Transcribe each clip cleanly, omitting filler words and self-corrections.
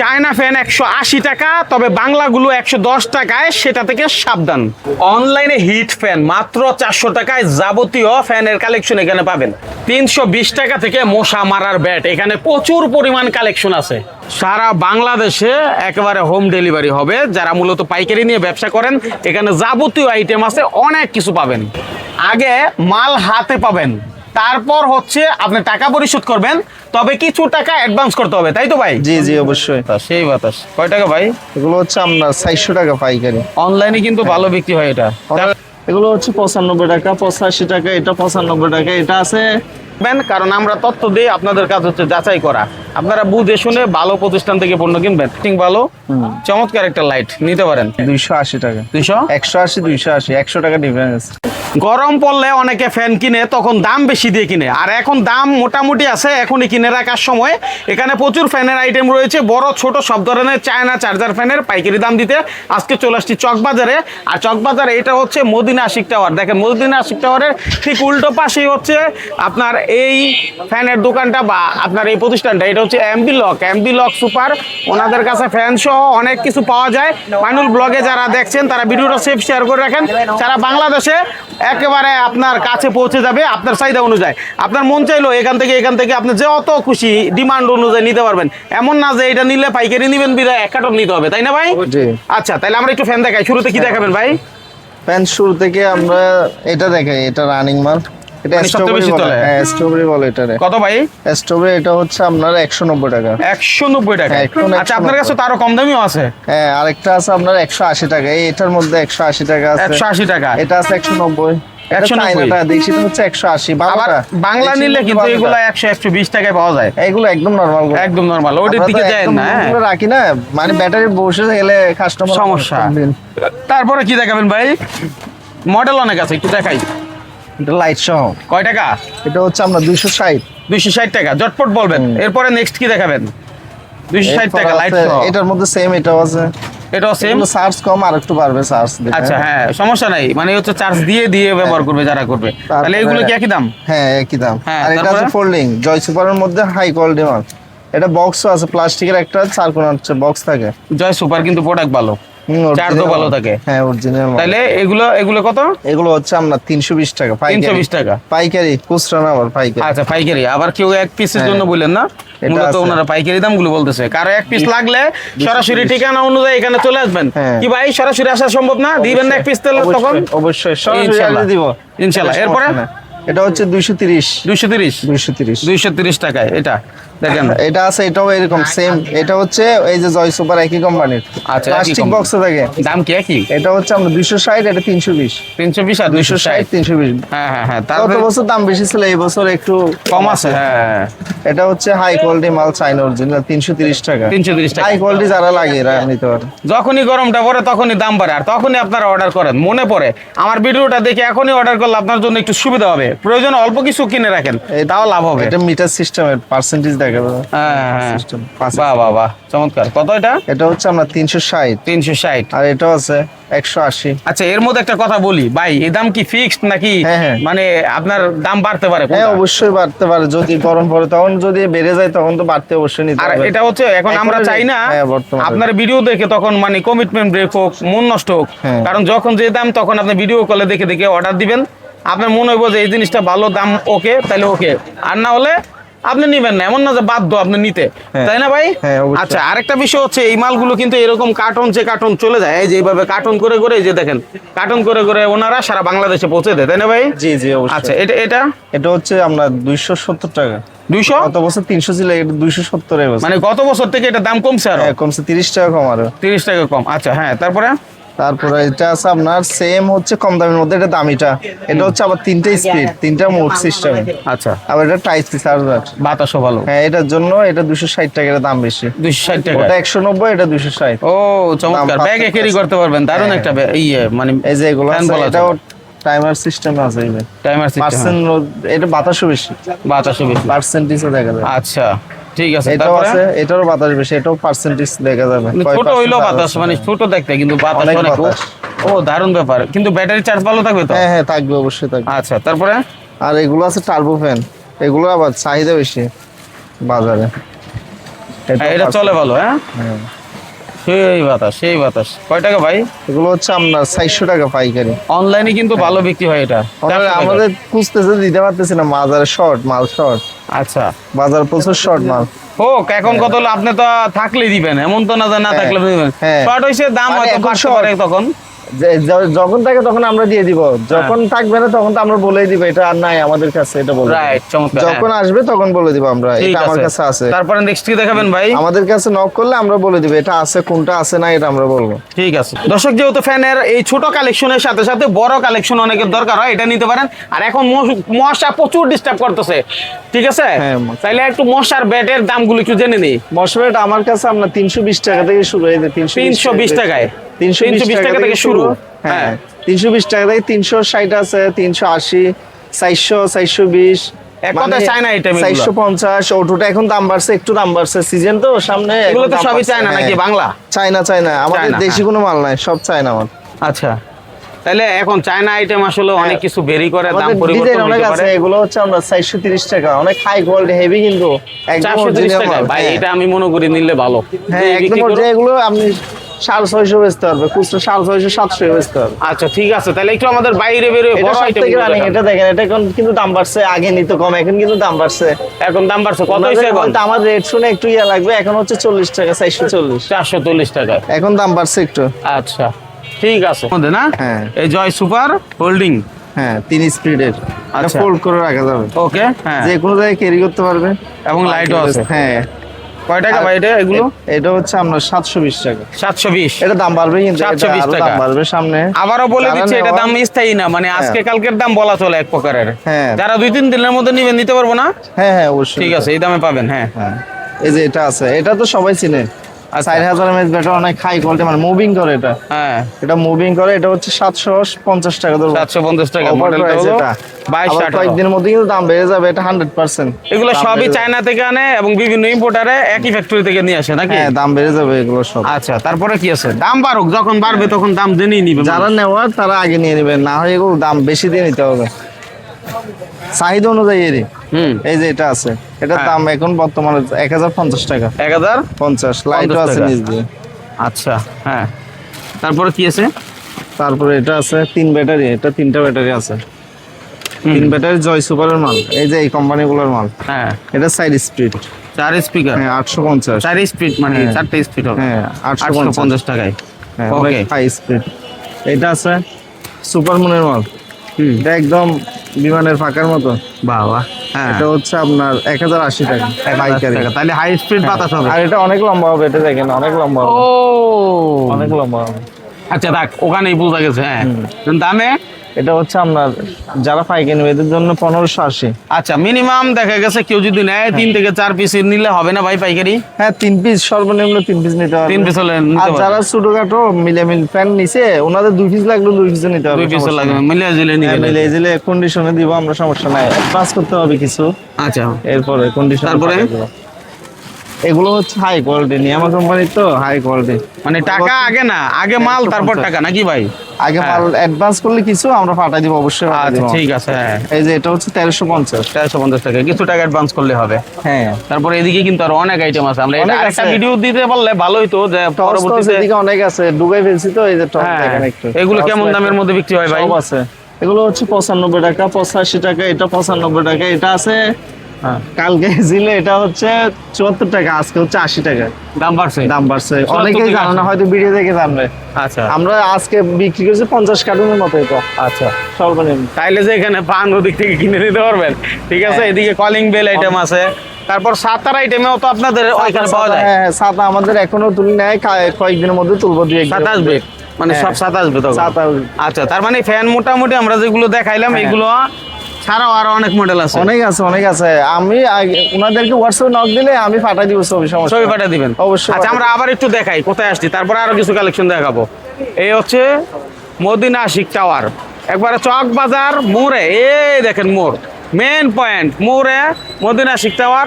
China fan 180 টাকা, তবে বাংলাগুলো 110 টাকায়, সেটা থেকে সাবধান। অনলাইনে হিট ফ্যান মাত্র 400 টাকায় যাবতীয় ফ্যানের কালেকশন এখানে পাবেন। 320 টাকা থেকে মশা মারার ব্যাট, এখানে প্রচুর পরিমাণ কালেকশন আছে। সারা বাংলাদেশে একেবারে হোম ডেলিভারি হবে। যারা মূলত পাইকারি নিয়ে ব্যবসা করেন, এখানে যাবতীয় আইটেম আছে, অনেক কিছু পাবেন। আগে মাল হাতে পাবেন, তারপর হচ্ছে আপনি টাকা পরিশোধ করবেন, তবে কিছু টাকা অ্যাডভান্স করতে হবে, তাই তো ভাই? জি জি অবশ্যই। সেই বাতাস কয় টাকা ভাই? এগুলো হচ্ছে আপনার 400 টাকা পাইকারি। অনলাইনে কিন্তু ভালো বিক্রি হয় এটা। এগুলো হচ্ছে 95 টাকা, 85 টাকা, এটা 95 টাকা, এটা আছে। কারণ আমরা তথ্য দিই, আপনাদের কাজ হচ্ছে যাচাই করা। আপনারা বুঝে শুনে ভালো প্রতিষ্ঠান থেকে পণ্য কিনবেন। ঠিক ভালো চমৎকার একটা লাইট নিতে পারেন 280 টাকা। 200 180 280 100 টাকা ডিফারেন্স। গরম পড়লে অনেকে ফ্যান কিনে, তখন দাম বেশি দিয়ে কিনে, আর এখন দাম মোটামুটি আছে, এখনই কিনে রাখার সময়। এখানে প্রচুর ফ্যানের আইটেম রয়েছে, বড় ছোট সব ধরনের চায়না চার্জার ফ্যানের পাইকারি দাম দিতে আজকে চলে আসছি চকবাজারে। আর চকবাজারে এটা হচ্ছে মদিনা আশিক টাওয়ার। দেখেন মদিনা আশিক টাওয়ারের ঠিক উল্টো পাশেই হচ্ছে আপনার এই ফ্যানের দোকানটা বা আপনার এই প্রতিষ্ঠানটা। এটা হচ্ছে এমবি লক সুপার। ওনাদের কাছে ফ্যান সহ অনেক কিছু পাওয়া যায়। মাইনুল ব্লগে যারা দেখছেন তারা ভিডিওটা সেভ শেয়ার করে রাখেন। সারা বাংলাদেশে একেবারে আপনার কাছে পৌঁছে যাবে আপনার চাহিদা অনুযায়ী। আপনার মন চাইলো এখান থেকে আপনি যত খুশি ডিমান্ড অনুযায়ী নিতে পারবেন। এমন না যে এটা নিলে পাইকারি নিবেন বিধায় 1 কার্টন নিতে হবে, তাই না ভাই? আচ্ছা, তাহলে আমরা একটু ফ্যান দেখাই। শুরুতে কি দেখাবেন ভাই? ফ্যান শুরু থেকে আমরা এটা দেখাই, এটা রানিং মাল। এটা স্ট্রবেরি বলে। হ্যাঁ স্ট্রবেরি বলে এটারে। কত ভাই? স্ট্রবেরি এটা হচ্ছে আপনার 190 টাকা। 190 টাকা। আচ্ছা, আপনার কাছে তো আরো কম দামিও আছে। হ্যাঁ আরেকটা আছে আপনার 180 টাকা। এটার মধ্যে 180 টাকা আছে। 180 টাকা। এটা আছে 190। 190 টাকা দেখছি তো হচ্ছে 180। বাংলা নিলে কিন্তু এগুলো 100 120 টাকায় পাওয়া যায়। এগুলো একদম নরমাল, একদম নরমাল। ওইটার দিকে যায় না, এগুলো রাখি না, মানে ব্যাটারি বসে গেলে কাস্টমার সমস্যা। তারপরে কি দেখাবেন ভাই? মডেল অনেক আছে, একটু দেখাই। এটা লাইট সহ কয় টাকা? এটা হচ্ছে আমরা 260 টাকা। জটপট বলবেন। এরপরে নেক্সট কি দেখাবেন? 260 টাকা লাইট সহ। এটার মধ্যে সেম এটাও আছে। এটাও সেম। চার্জ কম, আর একটু বাড়বে চার্জ। আচ্ছা হ্যাঁ, সমস্যা নাই, মানে হচ্ছে চার্জ দিয়ে ব্যবহার করবে যারা করবে। তাহলে এগুলো কি একই দাম? হ্যাঁ একই দাম। হ্যাঁ, আর এটা আছে ফোল্ডিং জয় সুপারের মধ্যে হাই কোয়ালিটি মাল। এটা বক্সও আছে, প্লাস্টিকের একটা চারকোনা বক্স থাকে। জয় সুপার কিন্তু প্রোডাক্ট ভালো, চার্জও ভালো থাকে। হ্যাঁ অরিজিনাল। তাহলে এগুলো কত? এগুলো হচ্ছে আমরা 320 টাকা। 320 টাকা পাইকারি, খুচরা না আবার পাইকারি। আচ্ছা পাইকারি। আবার কেউ এক পিসের জন্য বললেন না, মূলত ওনারা পাইকারি দামগুলো বলতেছে। কারো এক পিস লাগলে সরাসরি ঠিকানা অনুযায়ী এখানে চলে আসবেন। কি ভাই সরাসরি আসা সম্ভব না? দিবেন না এক পিস তেল? তখন অবশ্যই সরাসরি দিব ইনশাআল্লাহ। এরপরে এটা হচ্ছে 230 টাকায়। এটা দেখেন, এটা আছে, এটাও এরকম সেম। এটা হচ্ছে এই যে জয় সুপার একই কোম্পানির। আচ্ছা, প্লাস্টিক বক্সে থাকে। দাম কি একই? এটা হচ্ছে আমরা 260, এটা 320 আর 260 320। হ্যাঁ। গত বছর দাম বেশি ছিল, এই বছর একটু কম আছে। হ্যাঁ এটা হচ্ছে হাই কোয়ালিটি মাল, চাইনা অরিজিনাল। 330 টাকা। 330 টাকা। হাই কোয়ালিটি যারা লাগে এরা নিতে পারে। যখনই গরমটা পড়ে তখনই দাম বাড়ে, আর তখনই আপনারা অর্ডার করেন। মনে পড়ে আমার ভিডিওটা দেখে এখনই অর্ডার করলে আপনার জন্য একটু সুবিধা হবে। প্রয়োজন অল্প কিছু কিনে রাখেন, তাও লাভ হবে। এটা মিটার সিস্টেমের পার্সেন্টেজ দেখা যাবে। হ্যাঁ বাহ চমৎকার। কত এটা? এটা হচ্ছে আমরা 360। আর এটাও আছে 180। আচ্ছা, এর মধ্যে একটা কথা বলি ভাই, এই দাম কি ফিক্সড নাকি মানে আপনার দাম বাড়তে পারে? হ্যাঁ অবশ্যই বাড়তে পারে, যদি গরম পড়ে তখন যদি বেড়ে যায় তখন তো বাড়তে অবশ্যই নিতে হবে। আর এটা হচ্ছে এখন আমরা চাই না আপনার ভিডিও দেখে তখন মানে কমিটমেন্ট ব্রেক হোক, মন নষ্ট হোক। কারণ যখন যে দাম তখন আপনি ভিডিও কলে দেখে অর্ডার দিবেন। আপনার মনে হইব যে এই জিনিসটা ভালো, দাম ওকে, তাহলে ওকে। আর না হলে আপনি নিবেন না, এমন না যে বাধ্য আপনি নিতে, তাই না ভাই? আচ্ছা, আরেকটা বিষয় হচ্ছে এই মালগুলো কিন্তু এরকম কার্টন চলে যায়, এই যে এইভাবে কার্টন করে এই যে দেখেন কার্টন করে ওনারা সারা বাংলাদেশে পৌঁছে দেয়, তাই না ভাই? জি অবশ্যই। আচ্ছা, এটা হচ্ছে আমরা 270 টাকা। 200? গত বছর 300 ছিল, এটা 270 মানে গত বছর থেকে এটা দাম কমছে? আর কমছে 30 টাকা কম। আর 30 টাকা কম। আচ্ছা হ্যাঁ, তারপরে এটা আছে আপনার সেম হচ্ছে কম দামের মধ্যে। এটা দামিটা, এটা হচ্ছে আবার 3টা স্পিড, 3টা মোড সিস্টেম। আচ্ছা, আবার এটা টাইপ সি চার্জার, বাতাসও ভালো। হ্যাঁ এটার জন্য এটা 260 টাকা, এর দাম বেশি। 260 টাকা। ওটা 190, এটা 260। ও চমৎকার, ব্যাগে ক্যারি করতে পারবেন। দারুণ একটা মানে এই যে এগুলো আছে, এটাও টাইমার সিস্টেম আছে। টাইমার সিস্টেম, এটা বাতাসও বেশি। পার্সেন্টেজও দেখা যায়। আচ্ছা ঠিক আছে। এটাও আছে, এটারও বাতাস বেশি, এটাও পার্সেন্টেজ দেখা যাবে। ছোট হইলো বাতাস, মানে ছোট দেখতে কিন্তু বাতাস অনেক। ও দারুণ ব্যাপার। কিন্তু ব্যাটারি চার্জ ভালো থাকবে তো? হ্যাঁ থাকবে, অবশ্যই থাকবে। আচ্ছা, তারপরে আর এগুলো আছে টার্বো ফ্যান। এগুলো আবার চাহিদা বেশি বাজারে। এটা চলে ভালো, হ্যাঁ সেই বাতাস কয় টাকা ভাই? এগুলো হচ্ছে আপনার 400 টাকা পাইকারি। অনলাইনে কিন্তু ভালো বিক্রি হয় এটা। আমাদের খুঁজতেছে, দিতে পারতেছি না, বাজারে শর্ট মাল, শর্ট। আচ্ছা, বাজার প্রচুর শর্ট মাল হোক এখন কত হলো, আপনি তো থাকলেই দিবেন, এমন তো না যে না থাকলে দিবেন। হ্যাঁ। শর্ট হইছে দাম মানে হয়তো এখন বাড়তে short। পারে তখন। যখন থাকে তখন আমরা দিয়ে দিব, যখন থাকবে না তখন তো আমরা বলেই দিব এটা আর নাই আমাদের কাছে, এটা বলে দিব। রাইট, চমৎকার। যখন আসবে তখন বলে দিব আমরা, ঠিক এটা আমার আছে। কাছে আছে। তারপরে নেক্সট কি দেখাবেন ভাই? আমাদের কাছে নক করলে আমরা বলে দিব এটা আছে, কোনটা আছে না এটা আমরা বলবো। ঠিক আছে দর্শক, যেহেতু ফ্যানের এই ছোট কালেকশনের সাথে সাথে বড় কালেকশন অনেকের দরকার হয়, এটা নিতে পারেন। আর এখন মশা প্রচুর ডিস্টার্ব করতেছে, ঠিক আছে? হ্যাঁ, তাইলে একটু মশার ব্যাটের দামগুলো একটু জেনে নিই। মশলাটা আমার কাছে আপনার 320 টাকা থেকে শুরু, এই যে 320 টাকায়, 320 টাকা থেকে শুরু। হ্যাঁ, 320 টাকা থেকে 360 আছে, 380, 400, 420, এক কথায় চায়না আইটেম এগুলো। 450। ওটুটা এখন দাম বাড়ছে, একটু দাম বাড়ছে, সিজন তো সামনে। এগুলো তো দাম সবই বাড়ছে। চায়না নাকি হ্যাঁ। বাংলা? চায়না, আমাদের চায়না, দেশি কোনো মাল নাই, সব চায়না মাল। আচ্ছা, তাহলে এখন চায়না আইটেম আসলে অনেক কিছু বেরি করে, দাম আমাদের পরিবর্তন ডিজাইন অনেক হতে আছে, পারে। এগুলো হচ্ছে আমরা 430 টাকা, অনেক হাই কোয়ালিটি, হেভি, কিন্তু একদম 430 original টাকা মাল। ভাই, হ্যাঁ। এটা আমি মনে করি নিলে ভালো। হ্যাঁ, এই একদম বিক্রি করো। original, এগুলো আপনি 650 বেচতে পারবে, খুচরা 650, 700 বেচতে পারবে। আচ্ছা ঠিক আছে, তাহলে একটু আমাদের বাইরে বেরোয় এটা বড় আইটেম সবথেকে running, এটা দেখেন, এটা এখন কিন্তু দাম বাড়ছে, আগে নিত কম, এখন কিন্তু দাম বাড়ছে। এখন দাম বাড়ছে, কত হইছে এখন? হয়তো আমার রেট শুনে একটু ইয়া লাগবে, এখন হচ্ছে 40 টাকা, 440। 440 টাকা। এখন দাম বাড়ছে একটু। আচ্ছা ঠিক আছে, মধ্যে না? হ্যাঁ। এই জয় সুপার হোল্ডিং। হ্যাঁ, 3 স্পিডের, আচ্ছা। ফোল্ড করে রাখা যাবে, ওকে, হ্যাঁ, যে কোনো জায়গায় ক্যারি করতে পারবে, এবং লাইটও আছে। হ্যাঁ। কয় টাকা ভাই এটা এগুলো? এটা হচ্ছে আপনার 720 টাকা। 720। এটা দাম বাড়বে, কিন্তু এটা 720 আরো টাকা। দাম বাড়বে সামনে। আবারও বলে যারা দিচ্ছি, এটা নেওয়া- দাম স্থায়ী না, মানে আজকে কালকের দাম বলা চলে এক প্রকারের। হ্যাঁ। যারা 2-3 দিনের মধ্যে নিবেন, নিতে পারবো না? হ্যাঁ, অবশ্যই। ঠিক আছে, এই দামে পাবেন। হ্যাঁ, হ্যাঁ, এই যে এটা আছে, এটা তো সবাই চিনে। আচ্ছা। 4000 mAh ব্যাটারি, অনেক হাই কোয়ালিটি, মানে মুভিং করে এটা। হ্যাঁ, এটা মুভিং করে, এটা হচ্ছে 750 টাকা ধরো। 750 টাকা। Offer মডেলটা price হলো এটা। 22 আবার 18। কয়েকদিনের মধ্যে কিন্তু দাম বেড়ে যাবে, এটা 100%। এগুলো দাম সবই বেড়ে যাবে। চায়না থেকে আনে এবং বিভিন্ন ইম্পোর্টারে একই ফ্যাক্টরি থেকে নিয়ে আসে নাকি? হ্যাঁ, দাম বেড়ে যাবে এগুলো সব। আচ্ছা, তারপরে কি আছে? দাম বাড়ুক, যখন বাড়বে তখন দাম জেনেই নিবে। যারা নেওয়ার তারা আগে নিয়ে নেবেন, না হয় এগুলো দাম বেশি দিয়ে নিতে হবে, চাহিদা অনুযায়ী এরই। এই যে এটা আছে, এটার হ্যাঁ। দাম এখন বর্তমানে 1050 টাকা। 1050। 50 লাইটও আছে টাকা। নিচ দিয়ে। আচ্ছা, হ্যাঁ, তারপরে কি আছে? তারপরে এটা আছে 3 ব্যাটারি, এটা 3টা ব্যাটারি আছে। 3 ব্যাটারি জয় সুপারের মাল, এই যে এই কোম্পানিগুলোর মাল। হ্যাঁ, এটা সাইড স্পিড, 4 স্পিকার, হ্যাঁ 850। 4 স্পিড, মানে হ্যাঁ। 4টে স্পিড হবে। হ্যাঁ, 850 টাকায়। হ্যাঁ, ওকে। অনেক হাই স্পিড। এটা আছে সুপার মুনের মাল, হুম, এটা একদম বিমানের ফাঁকার মতো। বাবা, হ্যাঁ, এটা হচ্ছে আপনার 1080 টাকা 1000 পাইকারি। টাকা। তাহলে হাই স্পিড বাতাস হবে। আর এটা অনেক লম্বা হবে, এটা দেখেন অনেক লম্বা হবে, ও, অনেক লম্বা হবে। আচ্ছা থাক, ওখানেই বোঝা গেছে। হ্যাঁ, দামে? এটা হচ্ছে আপনার যারা পাইকারি নেবে এদের জন্য 1580। আচ্ছা, মিনিমাম দেখা গেছে কেউ যদি নেয় 3 থেকে 4 পিস নিলে হবে না ভাই পাইকারি? হ্যাঁ, 3 পিস, সর্বনিম্ন 3 পিস নিতে হবে। 3 পিস হলে নিতে আর পারবে। যারা ছোটখাটো মিলেমিল ফ্যান নিছে, ওনাদের 2 পিস লাগলে 2 পিস নিতে হবে, 2 পিস লাগবে, মিলে জিলে নিবে। মিলে দিলে কন্ডিশনে দিব আমরা, সমস্যা নাই। পাস করতে হবে কিছু, আচ্ছা, এরপরে কন্ডিশন। তারপরে? এগুলো হচ্ছে হাই কোয়ালিটি, নিয়ামা কোম্পানি তো হাই কোয়ালিটি। মানে টাকা আগে না, আগে মাল তারপর টাকা নাকি ভাই? আগে মাল অ্যাডভান্স করলে কিছু আমরা পাঠাই দিব, অবশ্যই পাঠাই আচ্ছা দিব। ঠিক আছে, হ্যাঁ, এই যে এটা হচ্ছে 1350। 450 টাকা, কিছু টাকা অ্যাডভান্স করলে হবে। হ্যাঁ, তারপরে এদিকে কিন্তু আর অনেক আইটেম আছে, আমরা এটা অনেক আরেকটা আছে। ভিডিও দিতে পারলে ভালো হতো, যে টস পরবর্তীতে। এদিকে অনেক আছে, ডুবাই ফেলছি তো, এই যে টস হ্যাঁ, দেখেন একটু। এগুলো টস কেমন দেখেন। দামের মধ্যে বিক্রি হয় ভাই? সব আছে, এগুলো হচ্ছে 95 টাকা, 85 টাকা, এটা 95 টাকা, এটা আছে কালকে জিলে, এটা হচ্ছে 74 টাকা, আজকে হচ্ছে 80 টাকা। দাম বাড়ছে? দাম বাড়ছে, 74 অনেকেই থেকে জানে না, 80 হয়তো ভিডিও দেখে জানবে। আচ্ছা, আমরা আজকে বিক্রি করছি 50 কার্টুনের মতো, এটা আচ্ছা, সর্বনিম্ন। তাইলে যে এখানে পান ওদিক থেকে কিনে নিতে পারবেন, ঠিক আছে। হ্যাঁ। এদিকে কলিং বেল আইটেম আছে, তারপর সাতার আইটেমেও তো আপনাদের ওইখানে পাওয়া যায়। হ্যাঁ, ছাতা আমাদের এখনো তুলি নাই, কয়েকদিনের মধ্যে তুলবো, 2-1 দিনের 27 মধ্যে। বেড, মানে হ্যাঁ। সব 27 বেড তখন। ছাতা আচ্ছা, তার মানে ফ্যান মোটামুটি আমরা যেগুলো দেখাইলাম হ্যাঁ। এগুলো ছাড়াও আরো অনেক মডেল আছে। অনেক আছে, অনেক আছে। আমি ওনাদেরকে হোয়াটসঅ্যাপে নক দিলে আমি পাঠাই দিব ছবি, সমস্যা ছবি নাই। পাঠিয়ে দিবেন? অবশ্যই আচ্ছা, পাঠিয়ে আমরা আবার একটু দেখাই কোথায় আসছি, তারপরে আরো কিছু কালেকশন দেখাবো। এই হচ্ছে মদিনা আশিক টাওয়ার, একবারে চক বাজার মোড়ে। এই দেখেন মোড়, মেন পয়েন্ট মোড়ে মদিনা আশিক টাওয়ার।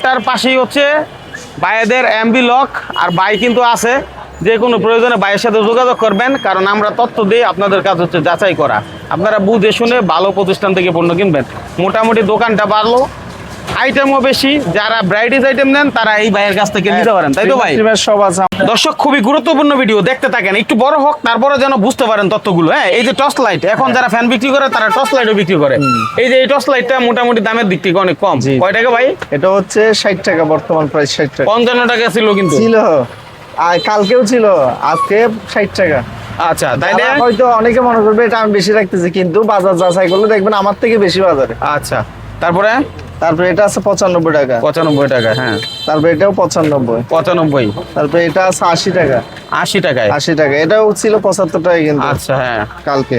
তার পাশেই হচ্ছে ভাইদের এমবি লক, আর ভাই কিন্তু আছে, যে কোনো প্রয়োজনে ভাইয়ের সাথে যোগাযোগ করবেন, কারণ আমরা তথ্য দিই, আপনাদের কাজ হচ্ছে যাচাই করা। আপনারা বুঝে শুনে ভালো প্রতিষ্ঠান থেকে পণ্য কিনবেন। মোটামুটি দোকানটা বাড়লো, আইটেমও বেশি, যারা ব্রাইটিস আইটেম নেন তারা এই ভাইয়ের কাছ থেকে নিতে পারেন, তাই তো ভাই? সব আছে। দর্শক খুবই গুরুত্বপূর্ণ ভিডিও, দেখতে থাকেন, একটু বড় হোক তারপরে যেন বুঝতে পারেন তথ্যগুলো। হ্যাঁ, এই যে টর্চ লাইট, এখন যারা ফ্যান বিক্রি করে তারা টর্চ লাইটও বিক্রি করে। এই যে এই টর্চ লাইটটা মোটামুটি দামের দিক থেকে অনেক কম। জি। কয় টাকা ভাই? এটা হচ্ছে 60 টাকা, বর্তমান প্রাইস 60 টাকা। 55 টাকা ছিল কিন্তু। ছিল, আর কালকেও ছিল, আজকে 60 টাকা। আচ্ছা, তাই না? যারা হয়তো অনেকে মনে করবে এটা আমি বেশি রাখতেছি, কিন্তু বাজার যাচাই করলে দেখবেন আমার থেকে বেশি বাজারে। আচ্ছা, তারপরে তারপরে এটা আছে 95 টাকা, 95 টাকা। হ্যাঁ, তারপরে এটাও 95, 95, তারপরে এটা আছে 80 টাকা, 80 টাকায়। 80 টাকা। এটাও ছিল 75 টাকা কিন্তু আচ্ছা, হ্যাঁ, কালকে।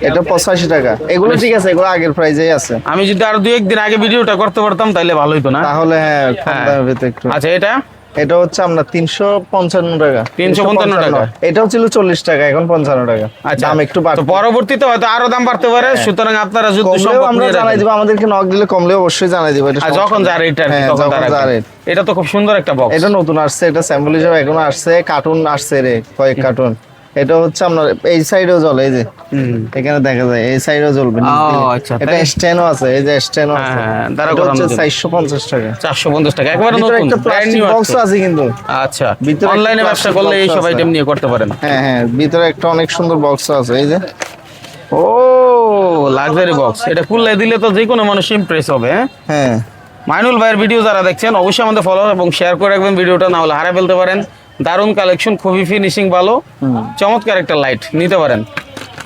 এটা 85 টাকা। এগুলো ঠিক আছে, এগুলো আগের প্রাইজেই আছে। আমি যদি আরো 2-1 দিন আগে ভিডিওটা করতে পারতাম তাহলে ভালো হতো না? তাহলে হ্যাঁ, কম হ্যাঁ। দামের ভিতরে একটু। আচ্ছা, এটা এটা হচ্ছে আপনার 355 টাকা। 355 টাকা। এটাও ছিল 40 টাকা, এখন 55 টাকা। আচ্ছা, দাম একটু তো বাড়বে। পরবর্তীতে হয়তো আরো দাম বাড়তে পারে, সুতরাং আপনারা যদি কমলেও সম্ভব আমরা নিয়ে জানাই রাখেন। দিব, আমাদেরকে নক দিলে কমলেও অবশ্যই জানাই দিব। এটা আর যখন যা রেট আর কি, হ্যাঁ, তখন যখন তারা যা রাখবে। rate। এটা তো খুব সুন্দর একটা বক্স। এটা নতুন আসছে, এটা স্যাম্পল হিসেবে এখনো আসছে, কার্টুন আসছে রে, কয়েক কার্টুন। এটা হচ্ছে আপনার এই সাইডেও জ্বলে, এই যে এখানে দেখা যায়, এই সাইডেও জ্বলবে। নিচ ও, দিকে। আচ্ছা, এটা তাই? স্ট্যান্ডও আছে, এই যে স্ট্যান্ডও আছে। হ্যাঁ, দ্বারা এটা করানোর হচ্ছে জন্য। 450 টাকা। 450 টাকা, একেবারে ভিতরে নতুন, একটা brand প্লাস্টিক new বক্স আসছে। আছে কিন্তু। আচ্ছা, ভিতরে একটা অনলাইনে ব্যবসা plastic করলে box এই সব আছে। আইটেম নিয়ে করতে পারেন। হ্যাঁ হ্যাঁ, ভিতরে একটা অনেক সুন্দর বক্স আছে, এই যে। ও, লাক্সারি বক্স, এটা খুললে দিলে তো যে কোনো মানুষ ইমপ্রেস হবে। হ্যাঁ, হ্যাঁ, মাইনুল ভাইয়ের ভিডিও যারা দেখছেন অবশ্যই আমাদের ফলো এবং শেয়ার করে রাখবেন ভিডিওটা, না হলে হারিয়ে ফেলতে পারেন। দারুণ কালেকশন, খুবই ফিনিশিং ভালো, চমৎকার একটা লাইট নিতে পারেন।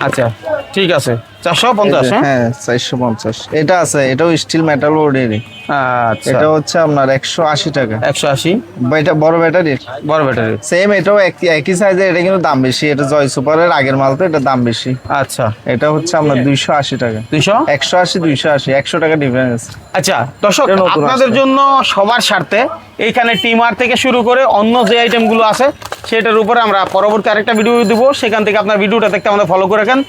আচ্ছা, ঠিক আছে, 450। হ্যাঁ 450। এটা আছে, এটাও স্টিল মেটাল বডিরই। আচ্ছা, এটা হচ্ছে আপনার 180 টাকা। 180, এটা বড় ব্যাটারি, বড় ব্যাটারি। সেম, এটাও একই সাইজে। এটা কিন্তু দাম বেশি, এটা জয় সুপারের আগের মাল, তো এটা দাম বেশি। আচ্ছা, এটা হচ্ছে আপনার 280 টাকা। 200। 180 280, 100 টাকা ডিফারেন্স। আচ্ছা দর্শক, এটা নতুন আপনাদের আসছে। জন্য সবার স্বার্থে এইখানে টিমার থেকে শুরু করে অন্য যে আইটেমগুলো আছে সেটার উপরে আমরা পরবর্তী আরেকটা ভিডিও দিব, সেখান থেকে আপনার ভিডিওটা দেখতে আমাদের ফলো করে রাখেন,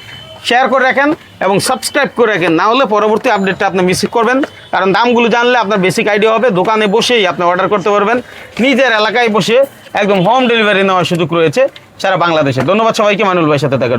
শেয়ার করে রাখেন এবং সাবস্ক্রাইব করে রাখেন, না হলে পরবর্তী আপডেটটা আপনি মিস করবেন। কারণ দামগুলো জানলে আপনার বেসিক আইডিয়া হবে, দোকানে বসেই আপনি অর্ডার করতে পারবেন, নিজের এলাকায় বসে একদম হোম ডেলিভারি নেওয়ার সুযোগ রয়েছে সারা বাংলাদেশে। ধন্যবাদ সবাইকে, মাইনুল ভাইয়ের সাথে থাকার